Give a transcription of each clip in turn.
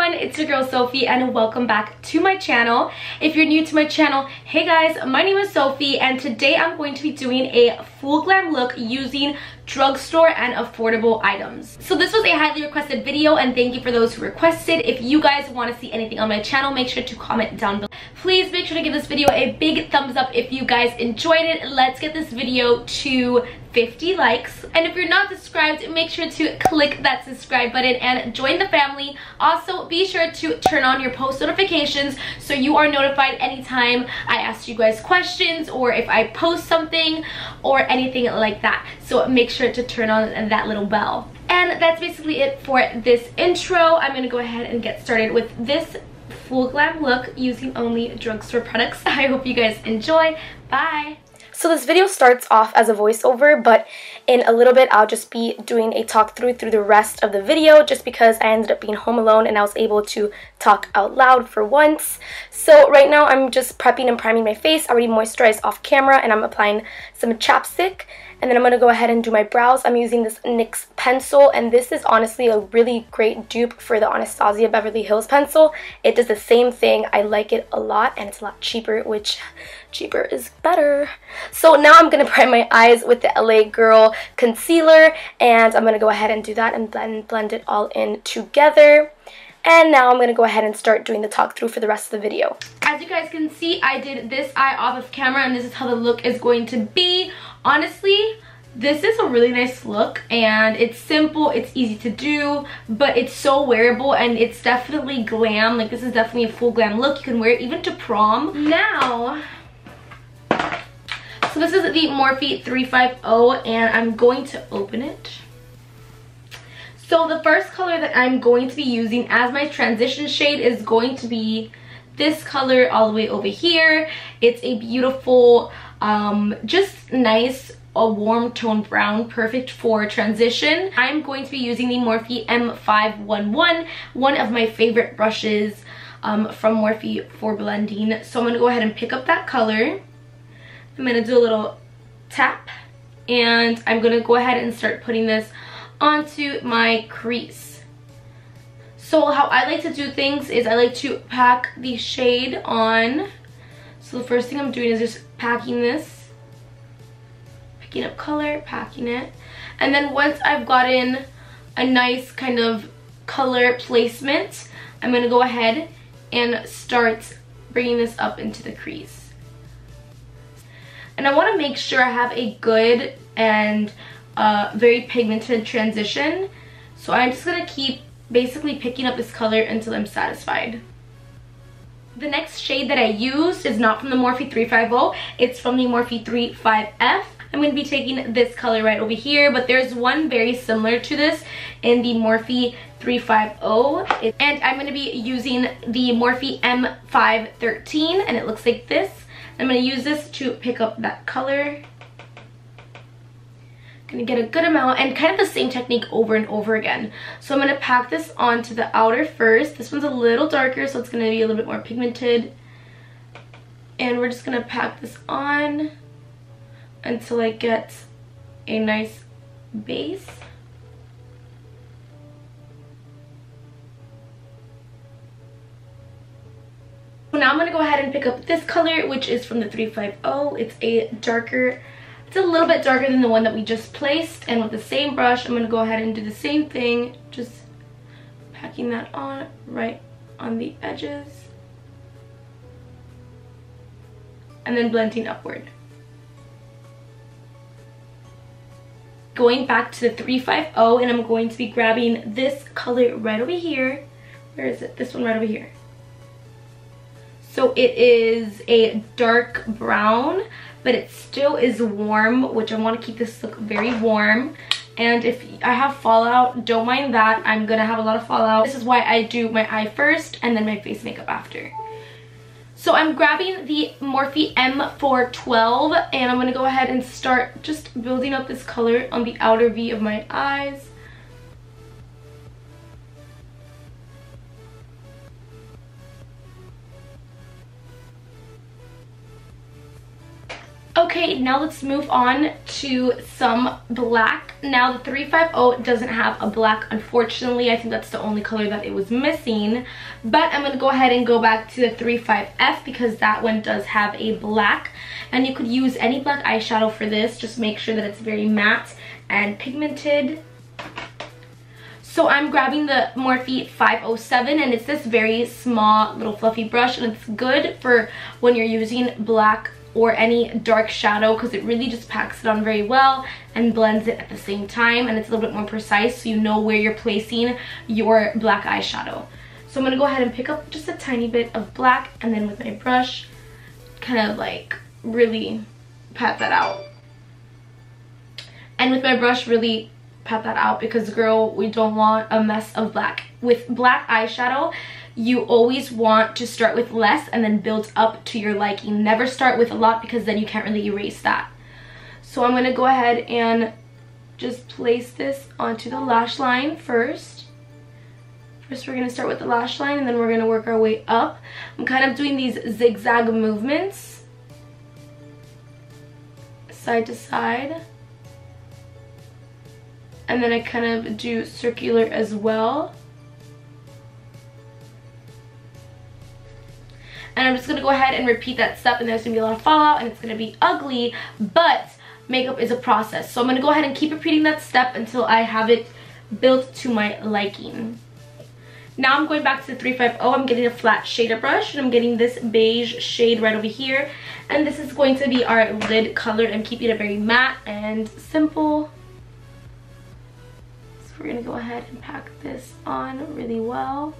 everyone, it's your girl Sophie and welcome back to my channel. If you're new to my channel, hey guys, my name is Sophie and today I'm going to be doing a full glam look using drugstore and affordable items. So this was a highly requested video and thank you for those who requested. If you guys want to see anything on my channel, make sure to comment down below. Please make sure to give this video a big thumbs up if you guys enjoyed it. Let's get this video to 50 likes. And if you're not subscribed, make sure to click that subscribe button and join the family. Also, be sure to turn on your post notifications so you are notified anytime I ask you guys questions or if I post something or anything like that. So make sure to turn on that little bell. And that's basically it for this intro. I'm gonna go ahead and get started with this full glam look using only drugstore products. I hope you guys enjoy. Bye. So this video starts off as a voiceover, but in a little bit I'll just be doing a talk through the rest of the video just because I ended up being home alone and I was able to talk out loud for once. So right now I'm just prepping and priming my face. I already moisturized off camera and I'm applying some chapstick. And then I'm going to go ahead and do my brows. I'm using this NYX pencil, and this is honestly a really great dupe for the Anastasia Beverly Hills pencil. It does the same thing. I like it a lot, and it's a lot cheaper, which cheaper is better. So now I'm going to prime my eyes with the LA Girl concealer, and I'm going to go ahead and do that and then blend it all in together. And now I'm going to go ahead and start doing the talk through for the rest of the video. As you guys can see, I did this eye off of camera and this is how the look is going to be. Honestly, this is a really nice look and it's simple, it's easy to do, but it's so wearable and it's definitely glam. Like, this is definitely a full glam look. You can wear it even to prom. Now, so this is the Morphe 350 and I'm going to open it. So the first color that I'm going to be using as my transition shade is going to be this color all the way over here. It's a beautiful, just nice, a warm tone brown, perfect for transition. I'm going to be using the Morphe M511, one of my favorite brushes from Morphe for blending. So I'm going to go ahead and pick up that color. I'm going to do a little tap and I'm going to go ahead and start putting this onto my crease. So how I like to do things is I like to pack the shade on. So the first thing I'm doing is just packing this, picking up color, packing it, and then once I've gotten a nice kind of color placement, I'm going to go ahead and start bringing this up into the crease. And I want to make sure I have a good and very pigmented transition, so I'm just gonna keep basically picking up this color until I'm satisfied. The next shade that I used is not from the Morphe 350, it's from the Morphe 35F. I'm going to be taking this color right over here, but there's one very similar to this in the Morphe 350, and I'm going to be using the Morphe M513, and it looks like this. I'm going to use this to pick up that color. Gonna get a good amount and kind of the same technique over and over again. So I'm gonna pack this onto the outer first. This one's a little darker, so it's gonna be a little bit more pigmented. And we're just gonna pack this on until I get a nice base. So now I'm gonna go ahead and pick up this color, which is from the 350. It's a darker, it's a little bit darker than the one that we just placed, and with the same brush I'm going to go ahead and do the same thing, just packing that on right on the edges and then blending upward. Going back to the 350, and I'm going to be grabbing this color right over here. Where is it? This one right over here. So it is a dark brown, but it still is warm, which I want to keep this look very warm. And if I have fallout, don't mind that. I'm gonna have a lot of fallout. This is why I do my eye first and then my face makeup after. So I'm grabbing the Morphe M412 and I'm gonna go ahead and start just building up this color on the outer V of my eyes. Okay, now let's move on to some black. Now the 350 doesn't have a black, unfortunately. I think that's the only color that it was missing. But I'm going to go ahead and go back to the 35F because that one does have a black. And you could use any black eyeshadow for this. Just make sure that it's very matte and pigmented. So I'm grabbing the Morphe 507, and it's this very small little fluffy brush, and it's good for when you're using black or any dark shadow because it really just packs it on very well and blends it at the same time, and it's a little bit more precise so you know where you're placing your black eyeshadow. So I'm going to go ahead and pick up just a tiny bit of black, and then with my brush kind of like really pat that out. And with my brush really pat that out because, girl, we don't want a mess of black. With black eyeshadow, you always want to start with less and then build up to your liking. Never start with a lot because then you can't really erase that. So I'm going to go ahead and just place this onto the lash line first. First we're going to start with the lash line, and then we're going to work our way up. I'm kind of doing these zigzag movements, side to side. And then I kind of do circular as well. And I'm just going to go ahead and repeat that step, and there's going to be a lot of fallout and it's going to be ugly, but makeup is a process. So I'm going to go ahead and keep repeating that step until I have it built to my liking. Now I'm going back to the 350. I'm getting a flat shader brush, and I'm getting this beige shade right over here. And this is going to be our lid color. I'm keeping it very matte and simple. So we're going to go ahead and pack this on really well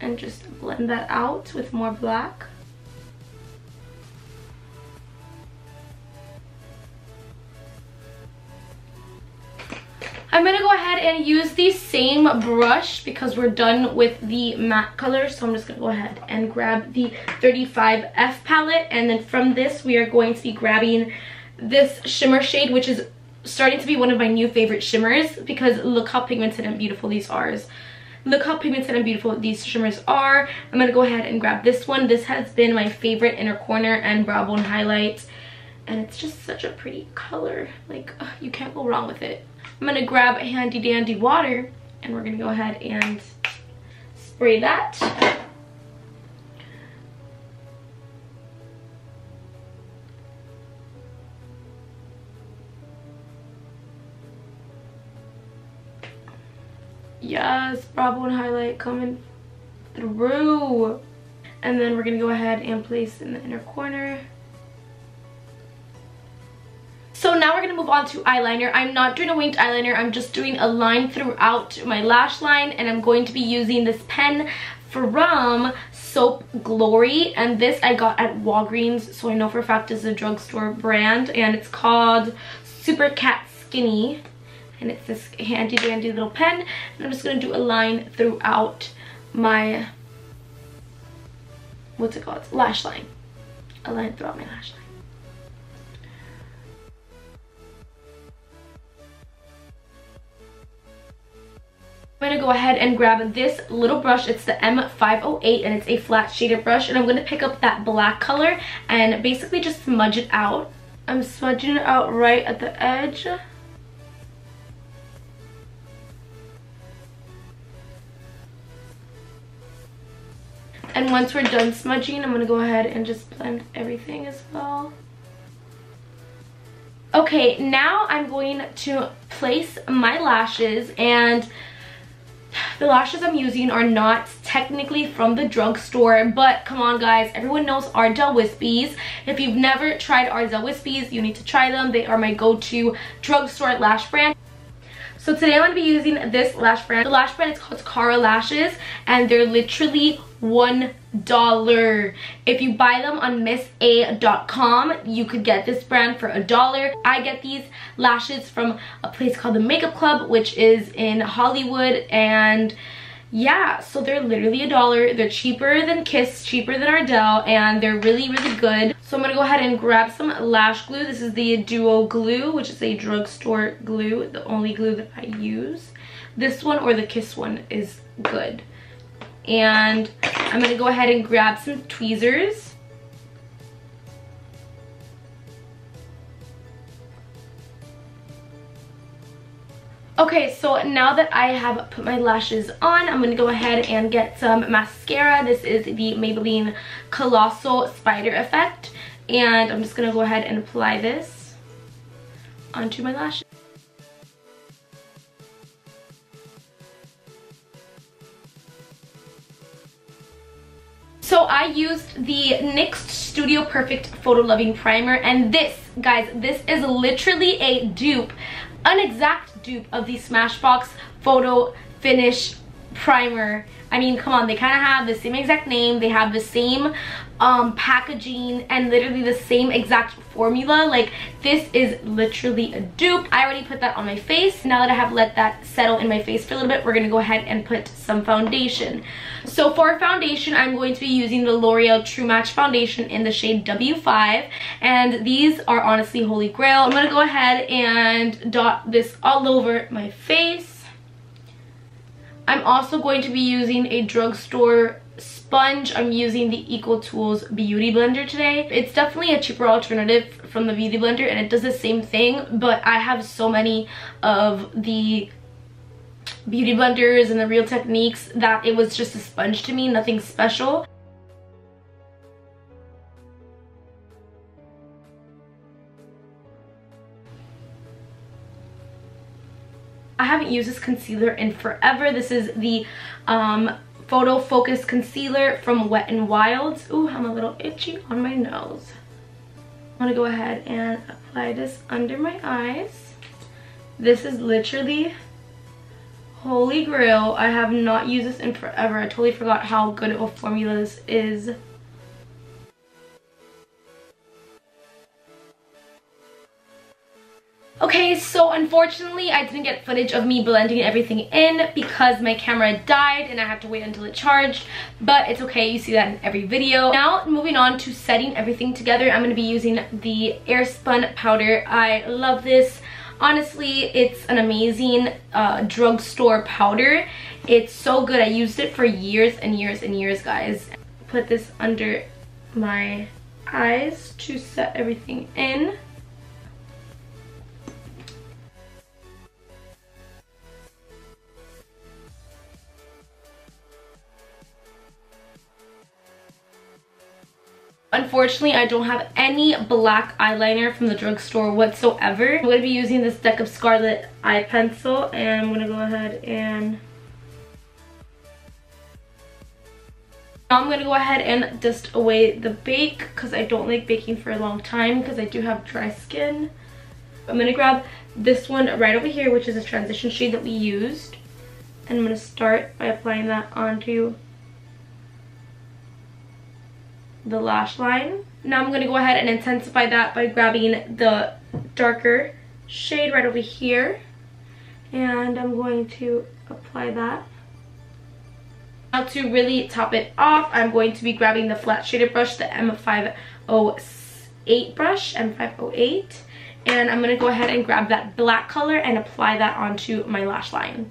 and just blend that out with more black. I'm going to go ahead and use the same brush because we're done with the matte color. So I'm just going to go ahead and grab the 35F palette. And then from this, we are going to be grabbing this shimmer shade, which is starting to be one of my new favorite shimmers because look how pigmented and beautiful these are. Look how pigmented and beautiful these shimmers are. I'm going to go ahead and grab this one. This has been my favorite inner corner and brow bone highlight. And it's just such a pretty color. Like, you can't go wrong with it. I'm going to grab a handy dandy water, and we're going to go ahead and spray that. Yes, brow bone highlight coming through. And then we're going to go ahead and place in the inner corner. So now we're going to move on to eyeliner. I'm not doing a winged eyeliner. I'm just doing a line throughout my lash line. And I'm going to be using this pen from Soap Glory. And this I got at Walgreens. So I know for a fact it's a drugstore brand. And it's called Super Cat Skinny. And it's this handy dandy little pen. And I'm just going to do a line throughout my, what's it called? Lash line. A line throughout my lash line. I'm going to go ahead and grab this little brush. It's the M508 and it's a flat shaded brush. And I'm going to pick up that black color and basically just smudge it out. I'm smudging it out right at the edge. And once we're done smudging, I'm going to go ahead and just blend everything as well. Okay, now I'm going to place my lashes, and the lashes I'm using are not technically from the drugstore, but come on guys, everyone knows Ardell Wispies. If you've never tried Ardell Wispies, you need to try them. They are my go-to drugstore lash brand. So today I'm going to be using this lash brand. The lash brand is called Cara Lashes, and they're literally $1. If you buy them on missa.com, you could get this brand for $1. I get these lashes from a place called the Makeup Club, which is in Hollywood, and yeah, so they're literally $1. They're cheaper than Kiss, cheaper than Ardell, and they're really, really good. So I'm going to go ahead and grab some lash glue. This is the Duo Glue, which is a drugstore glue, the only glue that I use. This one or the Kiss one is good. And I'm going to go ahead and grab some tweezers. Okay, so now that I have put my lashes on, I'm gonna go ahead and get some mascara. This is the Maybelline Colossal Spider Effect, and I'm just gonna go ahead and apply this onto my lashes. So I used the NYX Studio Perfect Photo Loving Primer, and this, guys, this is literally a dupe, an exact dupe of the Smashbox Photo Finish Primer. I mean, come on, they kind of have the same exact name, they have the same packaging, and literally the same exact formula. Like, this is literally a dupe. I already put that on my face. Now that I have let that settle in my face for a little bit, we're gonna go ahead and put some foundation. So for foundation, I'm going to be using the L'Oreal True Match foundation in the shade W5, and these are honestly holy grail. I'm gonna go ahead and dot this all over my face. I'm also going to be using a Drugstore sponge. I'm using the Equal Tools Beauty Blender today. It's definitely a cheaper alternative from the Beauty Blender, and it does the same thing, but I have so many of the Beauty Blenders and the Real Techniques that it was just a sponge to me, nothing special. I haven't used this concealer in forever. This is the Photo Focus Concealer from Wet n Wild. Ooh, I'm a little itchy on my nose. I'm gonna go ahead and apply this under my eyes. This is literally holy grail. I have not used this in forever. I totally forgot how good of a formula this is. Okay, so unfortunately I didn't get footage of me blending everything in because my camera died and I have to wait until it charged, but it's okay, you see that in every video. Now moving on to setting everything together, I'm going to be using the Airspun powder. I love this. Honestly, it's an amazing drugstore powder. It's so good. I used it for years and years and years, guys. Put this under my eyes to set everything in. Unfortunately, I don't have any black eyeliner from the drugstore whatsoever. I'm going to be using this Deck of Scarlet eye pencil, and I'm going to go ahead and... Now I'm going to go ahead and dust away the bake because I don't like baking for a long time because I do have dry skin. I'm going to grab this one right over here, which is a transition shade that we used. And I'm going to start by applying that onto the lash line. Now I'm going to go ahead and intensify that by grabbing the darker shade right over here, and I'm going to apply that. Now to really top it off, I'm going to be grabbing the flat shaded brush, the M508 brush, M508, and I'm going to go ahead and grab that black color and apply that onto my lash line.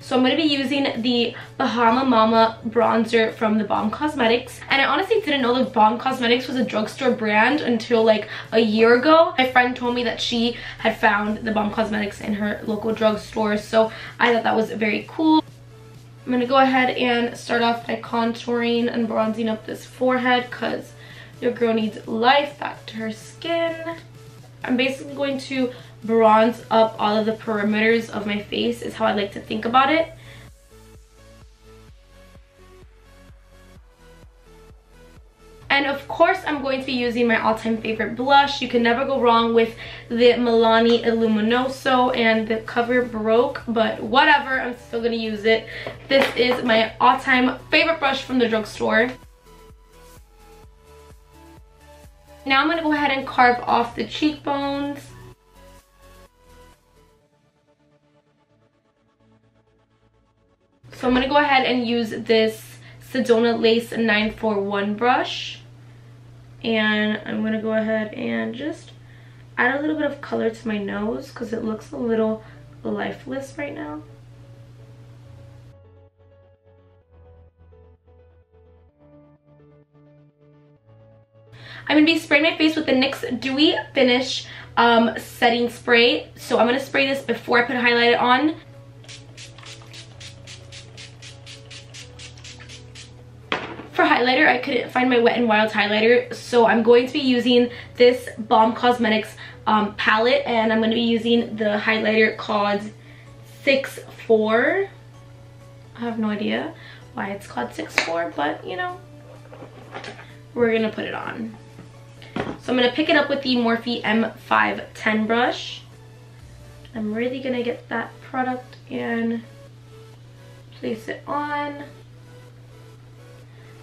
So I'm going to be using the Bahama Mama bronzer from the Balm Cosmetics. And I honestly didn't know that Balm Cosmetics was a drugstore brand until like a year ago. My friend told me that she had found the Balm Cosmetics in her local drugstore. So I thought that was very cool. I'm going to go ahead and start off by contouring and bronzing up this forehead because your girl needs life back to her skin. I'm basically going to bronze up all of the perimeters of my face is how I like to think about it. And of course, I'm going to be using my all-time favorite blush. You can never go wrong with the Milani Illuminoso, and the cover broke, but whatever, I'm still gonna use it. This is my all-time favorite brush from the drugstore. Now I'm gonna go ahead and carve off the cheekbones. So I'm going to go ahead and use this Sedona Lace 941 brush. And I'm going to go ahead and just add a little bit of color to my nose because it looks a little lifeless right now. I'm going to be spraying my face with the NYX Dewy Finish setting spray. So I'm gonna spray this before I put a highlighter on. For highlighter, I couldn't find my Wet n Wild highlighter, so I'm going to be using this Balm Cosmetics palette, and I'm going to be using the highlighter called 6'4". I have no idea why it's called 6'4", but you know, we're gonna put it on. So I'm gonna pick it up with the Morphe M510 brush. I'm really gonna get that product and place it on.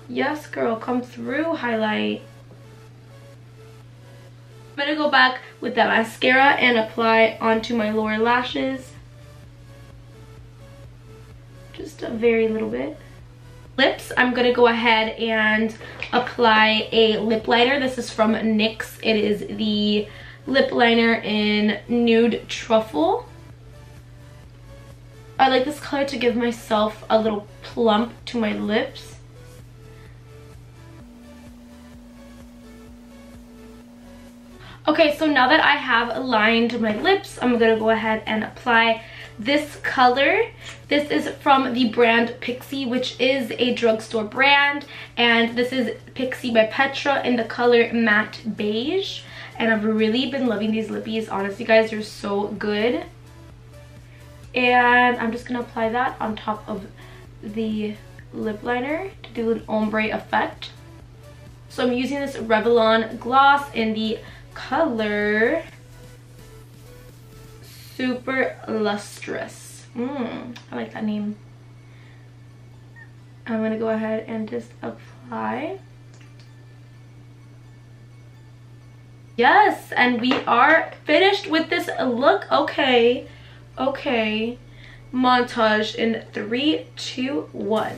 Yes, girl, come through, highlight. I'm gonna go back with that mascara and apply onto my lower lashes. Just a very little bit. Lips, I'm gonna go ahead and apply a lip liner. This is from NYX. It is the lip liner in Nude Truffle. I like this color to give myself a little plump to my lips. Okay, so now that I have lined my lips, I'm gonna go ahead and apply this color. This is from the brand Pixie, which is a drugstore brand, and this is Pixie by Petra in the color Matte Beige. And I've really been loving these lippies. Honestly, guys, they're so good. And I'm just gonna apply that on top of the lip liner to do an ombre effect. So I'm using this Revlon gloss in the color Super Lustrous. I like that name. I'm gonna go ahead and just apply. Yes, and we are finished with this look. Okay, montage in 3, 2, 1.